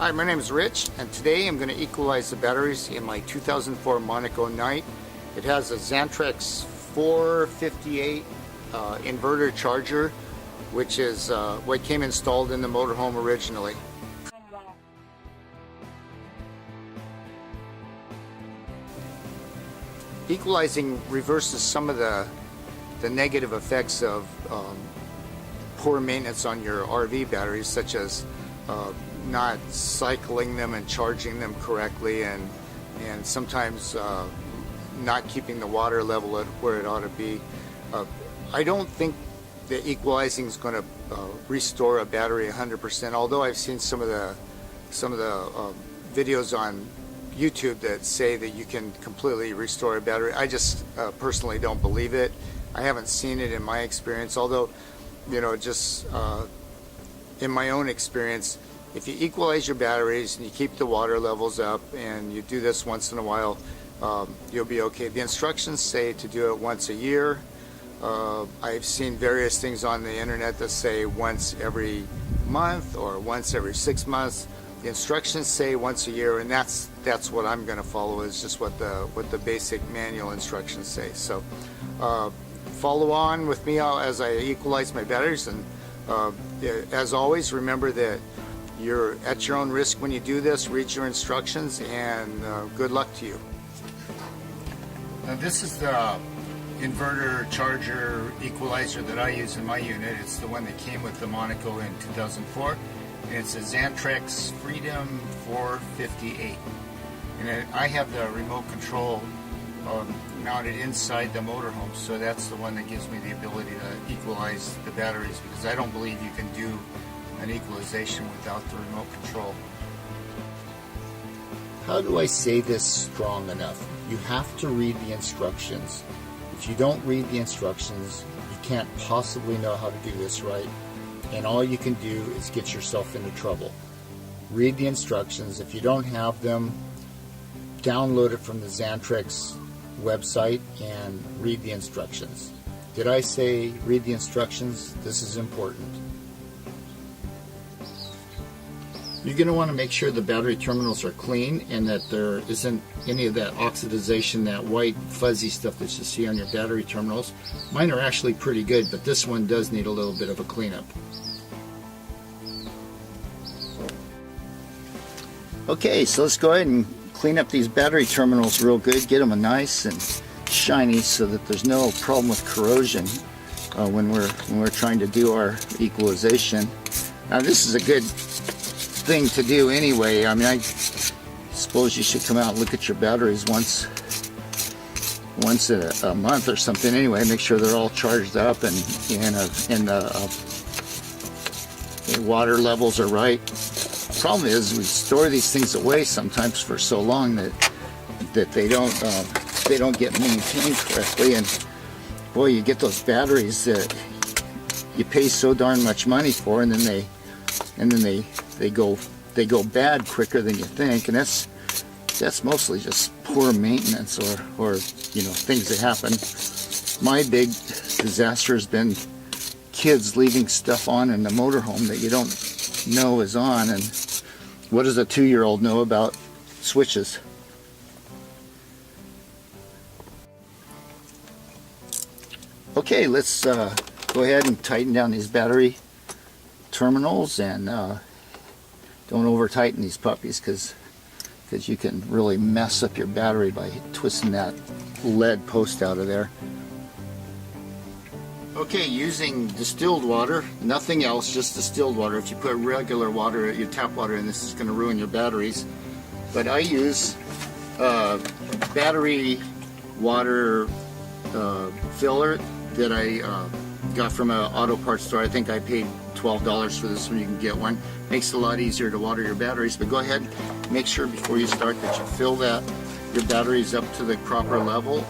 Hi, my name is Rich, and today I'm going to equalize the batteries in my 2004 Monaco Night. It has a Xantrex 458 inverter charger, which is what came installed in the motorhome originally. Equalizing reverses some of the negative effects of poor maintenance on your RV batteries, such as not cycling them and charging them correctly, and sometimes not keeping the water level at where it ought to be. I don't think that equalizing is going to restore a battery 100%, although I've seen some of the videos on YouTube that say that you can completely restore a battery. I just personally don't believe it. I haven't seen it in my experience, although, you know, just in my own experience, if you equalize your batteries and you keep the water levels up and you do this once in a while, you'll be okay. The instructions say to do it once a year. I've seen various things on the internet that say once every month or once every 6 months. The instructions say once a year, and that's what I'm going to follow, is just what the basic manual instructions say. So follow on with me as I equalize my batteries, and as always, remember that you're at your own risk when you do this. Read your instructions, and good luck to you. Now, this is the inverter charger equalizer that I use in my unit. It's the one that came with the Monaco in 2004, and it's a Xantrex Freedom 458. And I have the remote control mounted inside the motorhome, so that's the one that gives me the ability to equalize the batteries, because I don't believe you can do an equalization without the remote control. How do I say this strong enough? You have to read the instructions. If you don't read the instructions, you can't possibly know how to do this right, and all you can do is get yourself into trouble. Read the instructions. If you don't have them, download it from the Xantrex website and read the instructions. Did I say read the instructions? This is important. You're going to want to make sure the battery terminals are clean and that there isn't any of that oxidization, that white fuzzy stuff that you see on your battery terminals. Mine are actually pretty good, but this one does need a little bit of a cleanup. Okay, so let's go ahead and clean up these battery terminals real good, get them nice and shiny so that there's no problem with corrosion when we're trying to do our equalization. Now, this is a good thing to do anyway. I mean, I suppose you should come out and look at your batteries once a month or something anyway, make sure they're all charged up and the water levels are right. Problem is, we store these things away sometimes for so long that they don't get maintained correctly, and boy, you get those batteries that you pay so darn much money for, and then they go bad quicker than you think, and that's mostly just poor maintenance or you know, things that happen. My big disaster has been kids leaving stuff on in the motorhome that you don't know is on, and what does a 2-year-old know about switches? Okay, let's go ahead and tighten down these battery terminals, and don't over tighten these puppies, because you can really mess up your battery by twisting that lead post out of there. Okay, using distilled water, nothing else, just distilled water. If you put regular water, your tap water in, this is going to ruin your batteries. But I use battery water filler that I got from an auto parts store. I think I paid $12 for this one. You can get one. Makes it a lot easier to water your batteries, but go ahead, make sure before you start that you fill your batteries up to the proper level.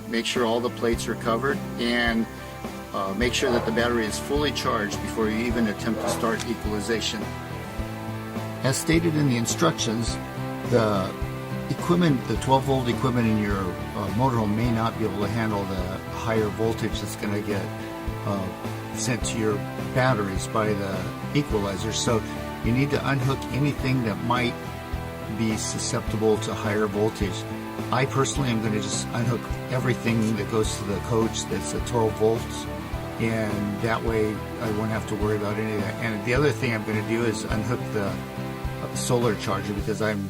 Make sure all the plates are covered, and make sure that the battery is fully charged before you even attempt to start equalization. As stated in the instructions, the equipment, the 12-volt equipment in your motorhome may not be able to handle the higher voltage that's going to get sent to your batteries by the equalizer. So you need to unhook anything that might be susceptible to higher voltage. I personally am going to just unhook everything that goes to the coach that's at 12 volts, and that way I won't have to worry about any of that. And the other thing I'm going to do is unhook the solar charger, because I'm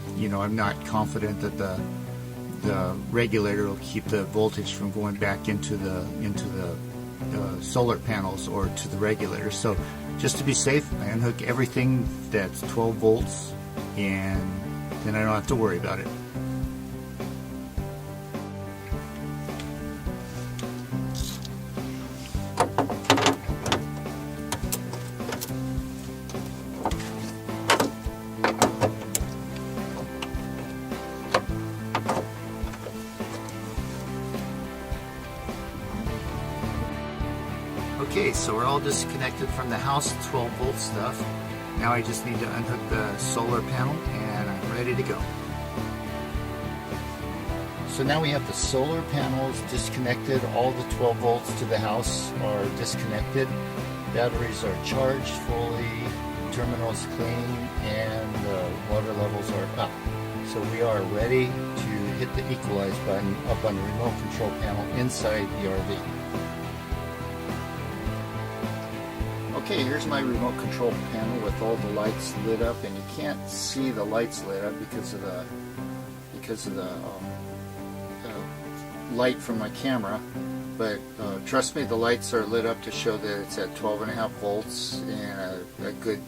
not confident that the regulator will keep the voltage from going back into the solar panels or to the regulator. So just to be safe, I unhook everything that's 12 volts, and then I don't have to worry about it. Okay, so we're all disconnected from the house 12 volt stuff. Now I just need to unhook the solar panel and I'm ready to go. So now we have the solar panels disconnected. All the 12 volts to the house are disconnected. Batteries are charged fully, terminals clean, and the water levels are up. So we are ready to hit the equalize button up on the remote control panel inside the RV. Okay, here's my remote control panel with all the lights lit up, and you can't see the lights lit up because of the light from my camera. But trust me, the lights are lit up to show that it's at 12.5 volts and a good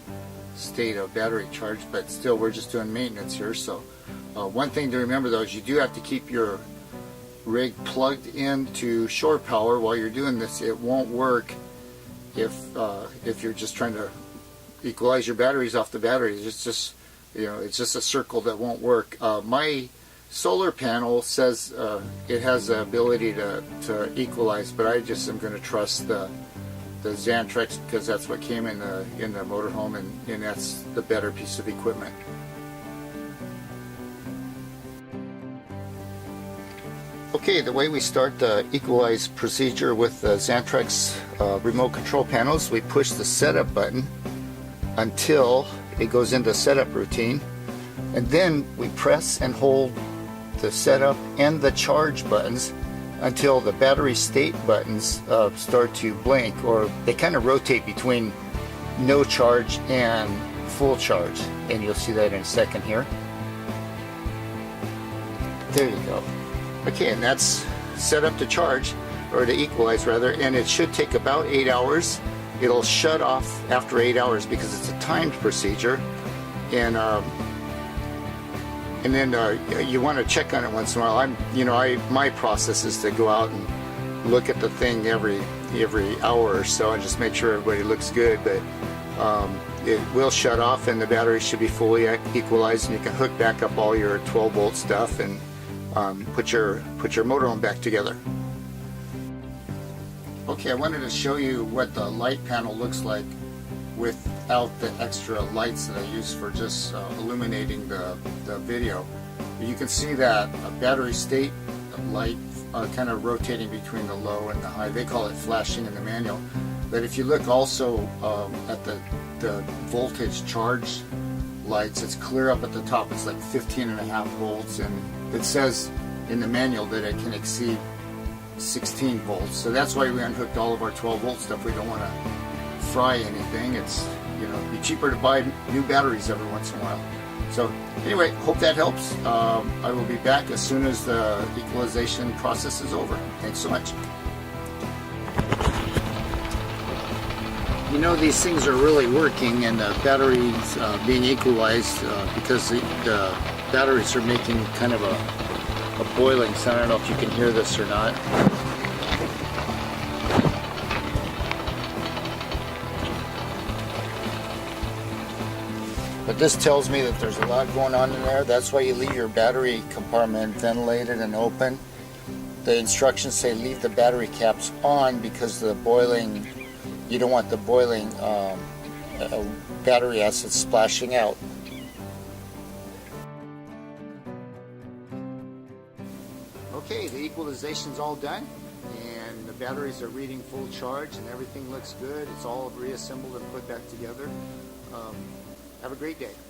state of battery charge. But still, we're just doing maintenance here. So one thing to remember though is you do have to keep your rig plugged into shore power while you're doing this. It won't work if you're just trying to equalize your batteries off the batteries. It's just a circle that won't work. My solar panel says it has the ability to equalize, but I just am going to trust the Xantrex, because that's what came in the motorhome, and that's the better piece of equipment. Okay, the way we start the equalize procedure with the Xantrex remote control panels, we push the setup button until it goes into setup routine, and then we press and hold the setup and the charge buttons until the battery state buttons start to blink, or they kind of rotate between no charge and full charge, and you'll see that in a second here. There you go. Okay, and that's set up to charge, or to equalize rather, and it should take about 8 hours. It'll shut off after 8 hours because it's a timed procedure, and then you want to check on it once in a while. My process is to go out and look at the thing every hour or so and just make sure everybody looks good. But it will shut off, and the battery should be fully equalized, and you can hook back up all your 12 volt stuff and put your motorhome back together. Okay, I wanted to show you what the light panel looks like without the extra lights that I use for just illuminating the video. You can see that a battery state light kind of rotating between the low and the high. They call it flashing in the manual. But if you look also at the voltage charge lights, it's clear up at the top. It's like 15.5 volts, and it says in the manual that it can exceed 16 volts. So that's why we unhooked all of our 12 volt stuff. We don't want to fry anything. It's, it'd be cheaper to buy new batteries every once in a while. So anyway, hope that helps. I will be back as soon as the equalization process is over. Thanks so much. These things are really working, and the batteries being equalized because the batteries are making kind of a boiling sound. I don't know if you can hear this or not. But this tells me that there's a lot going on in there. That's why you leave your battery compartment ventilated and open. The instructions say leave the battery caps on because the boiling, you don't want the boiling battery acid splashing out. Okay, the equalization's all done, and the batteries are reading full charge, and everything looks good. It's all reassembled and put back together. Have a great day.